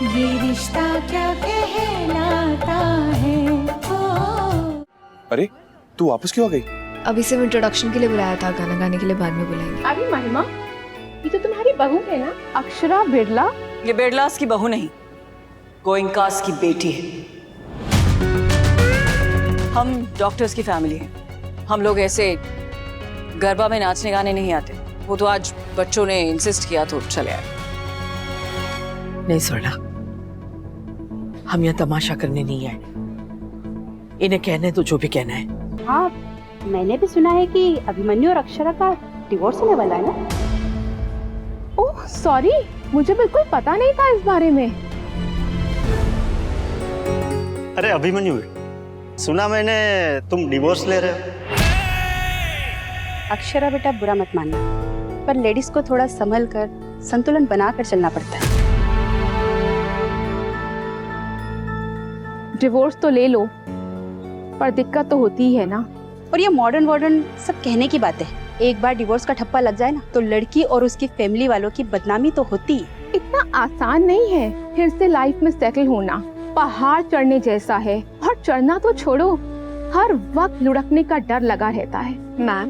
ये रिश्ता क्या कहलाता है। अरे तू वापस क्यों आ गई? अभी से इंट्रोडक्शन के लिए बुलाया था, गाना गाने के लिए बाद में बुलाएंगे। अभी महिमा, ये तो तुम्हारी बहू है ना, अक्षरा बिरला? ये बिरलास की बहू नहीं, गोइंकास की बेटी है। हम डॉक्टर्स की फैमिली हैं। हम लोग ऐसे गरबा में नाचने गाने नहीं आते। वो तो आज बच्चों ने इंसिस्ट किया तो चले आए। नहीं स्वर्णा, हम यहाँ तमाशा करने नहीं आए। इन्हें कहने तो जो भी कहना है। हाँ, मैंने भी सुना है कि अभिमन्यु और अक्षरा का डिवोर्स होने वाला है ना? ओह सॉरी, मुझे बिल्कुल पता नहीं था इस बारे में। अरे अभिमन्यु, सुना मैंने तुम डिवोर्स ले रहे हो। अक्षरा बेटा, बुरा मत मानना, पर लेडीज को थोड़ा संभल कर, संतुलन बनाकर चलना पड़ता है। डिवोर्स तो ले लो, पर दिक्कत तो होती ही है ना। और ये मॉडर्न सब कहने की बात है। एक बार डिवोर्स का ठप्पा लग जाए ना, तो लड़की और उसकी फैमिली वालों की बदनामी तो होती है। इतना आसान नहीं है फिर से लाइफ में सेटल होना। पहाड़ चढ़ने जैसा है, और चढ़ना तो छोड़ो, हर वक्त लुढ़कने का डर लगा रहता है। मैम,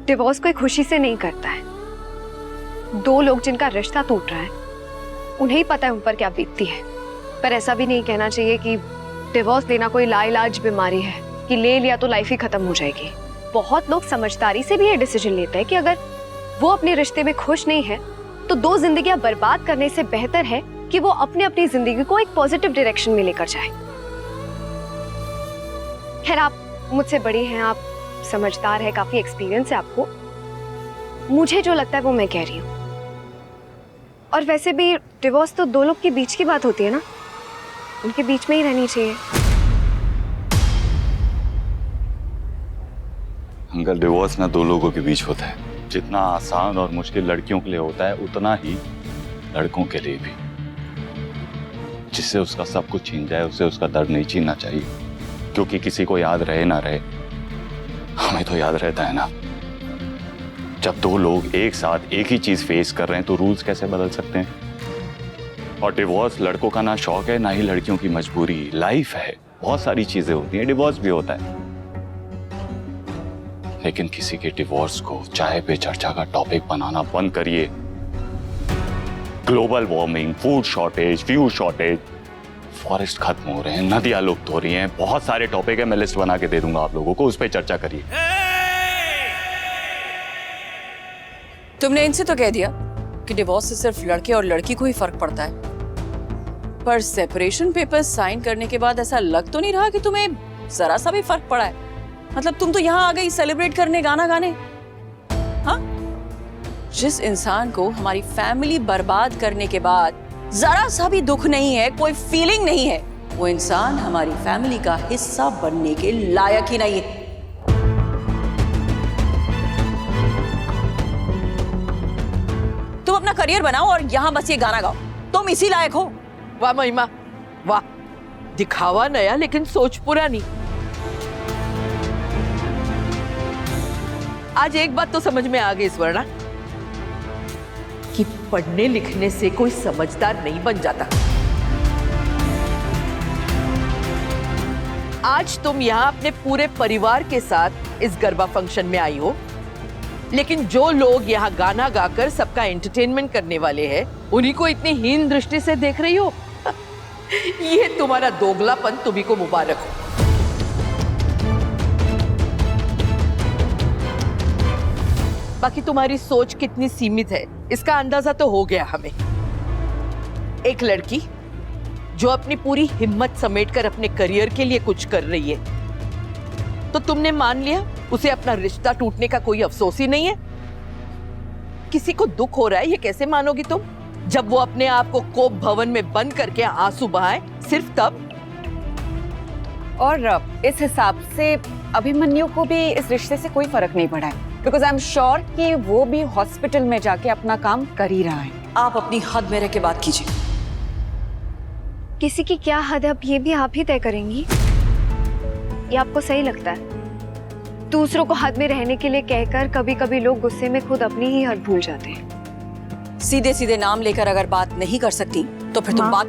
डिवोर्स कोई खुशी से नहीं करता है। दो लोग जिनका रिश्ता टूट रहा है, उन्हें ही पता है उन पर क्या बीतती है। पर ऐसा भी नहीं कहना चाहिए कि डिवोर्स लेना कोई लाइलाज बीमारी है, कि ले लिया तो लाइफ ही खत्म हो जाएगी। बहुत लोग समझदारी से भी ये डिसीजन लेते हैं कि अगर वो अपने रिश्ते में खुश नहीं है तो दो जिंदगियां बर्बाद करने से बेहतर है कि वो अपनी जिंदगी को एक पॉजिटिव डायरेक्शन में लेकर जाए। खैर, आप मुझसे बड़ी हैं, आप समझदार है, काफी एक्सपीरियंस है आपको। मुझे जो लगता है वो मैं कह रही हूँ। और वैसे भी डिवोर्स तो दो लोग के बीच की बात होती है ना, उनके बीच में ही रहनी चाहिए। अंकल, डिवोर्स ना दो लोगों के बीच होता है। जितना आसान और मुश्किल लड़कियों के लिए होता है, उतना ही लड़कों के लिए भी। जिससे उसका सब कुछ छीन जाए, उसे उसका दर्द नहीं छीनना चाहिए। क्योंकि किसी को याद रहे ना रहे, हमें तो याद रहता है ना। जब दो लोग एक साथ एक ही चीज फेस कर रहे हैं तो रूल्स कैसे बदल सकते हैं? और डिवोर्स लड़कों का ना शौक है, ना ही लड़कियों की मजबूरी। लाइफ है, बहुत सारी चीजें होती हैं, डिवोर्स भी होता है। लेकिन किसी के डिवोर्स को चाय पे चर्चा का टॉपिक बनाना बंद करिए। Global warming, food shortage, fuel shortage, forest खत्म हो रहे हैं, नदियां लुप्त हो रही हैं, बहुत सारे टॉपिक है। मैं लिस्ट बना के दे दूंगा आप लोगों को, उस पर चर्चा करिए। तुमने इनसे तो कह दिया कि डिवोर्स से सिर्फ लड़के और लड़की को ही फर्क पड़ता है, पर सेपरेशन पेपर्स साइन करने के बाद ऐसा लग तो नहीं रहा कि तुम्हें जरा सा भी फर्क पड़ा है। मतलब तुम तो यहाँ आ गई सेलिब्रेट करने, गाना गाने। हाँ, जिस इंसान को हमारी फैमिली बर्बाद करने के बाद जरा सा भी दुख नहीं है, कोई फीलिंग नहीं है, वो इंसान हमारी फैमिली का हिस्सा बनने के लायक ही नहीं है। तुम अपना करियर बनाओ और यहाँ बस ये गाना गाओ, तुम इसी लायक हो। वाह महिमा, वाह। दिखावा नया लेकिन सोच पुरानी। आज एक बात तो समझ में आ गई स्वर्णा, कि पढ़ने लिखने से कोई समझदार नहीं बन जाता। आज तुम यहाँ अपने पूरे परिवार के साथ इस गरबा फंक्शन में आई हो, लेकिन जो लोग यहाँ गाना गाकर सबका एंटरटेनमेंट करने वाले हैं, उन्हीं को इतनी हीन दृष्टि से देख रही हो। ये तुम्हारा दोगलापन तुम्ही को मुबारक हो। बाकी तुम्हारी सोच कितनी सीमित है इसका अंदाजा तो हो गया हमें। एक लड़की जो अपनी पूरी हिम्मत समेटकर अपने करियर के लिए कुछ कर रही है, तो तुमने मान लिया उसे अपना रिश्ता टूटने का कोई अफसोस ही नहीं है। किसी को दुख हो रहा है ये कैसे मानोगी तुम, जब वो अपने आप को कोप भवन में बंद करके आंसू बहाए, सिर्फ तब। और इस हिसाब से अभिमन्यु को भी इस रिश्ते से कोई फर्क नहीं पड़ा है, बिकॉज आई एम श्योर कि वो भी हॉस्पिटल में जाके अपना काम कर ही रहा है। आप अपनी हद में रह के बात कीजिए। किसी की क्या हद है, अब ये भी आप ही तय करेंगी। ये आपको सही लगता है? दूसरों को हद में रहने के लिए कहकर कभी कभी लोग गुस्से में खुद अपनी ही हद भूल जाते हैं। सीधे सीधे नाम लेकर अगर बात नहीं कर सकती तो फिर तुम बात।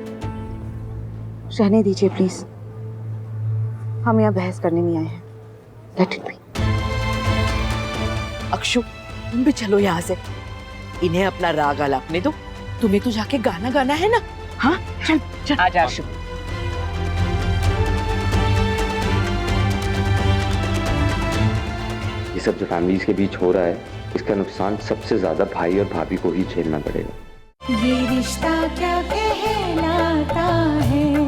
रहने दीजिए प्लीज, हम यहाँ बहस करने नहीं आए हैं। Let it be. अक्षु, तुम भी चलो यहाँ से, इन्हें अपना राग आलापने दो। तुम्हें तो जाके गाना गाना है ना। हाँ चल चल आ जा अक्षु। ये सब जो फैमिलीज के बीच हो रहा है, इसका नुकसान सबसे ज्यादा भाई और भाभी को ही झेलना पड़ेगा। ये रिश्ता क्या कहलाता है।